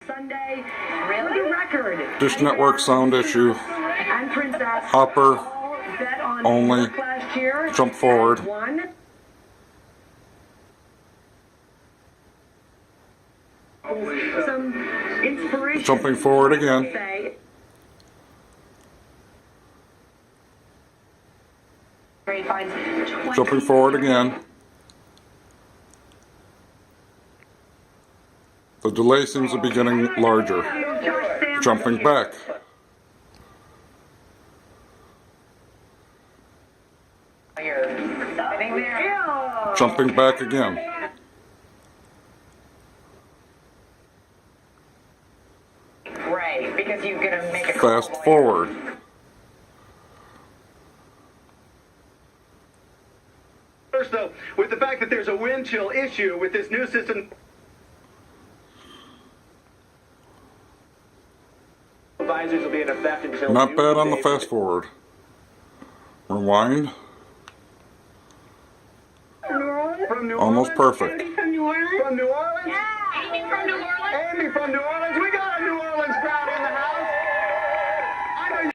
Sunday, for the record, Dish Network sound issue. and Princess Hopper all bet on only. New York last year. Jump forward. And won. Some inspiration. Jumping forward again. Say. Jumping forward again. The delay seems to be getting larger. Jumping back. Jumping back again. Right, because you're going to make a Fast forward. First, though, with the fact that there's a wind chill issue with this new system, advisors will be in effect until Not bad on the fast forward. Rewind. From New Almost Orleans? perfect. From New Orleans? From New Orleans? Yeah. Amy from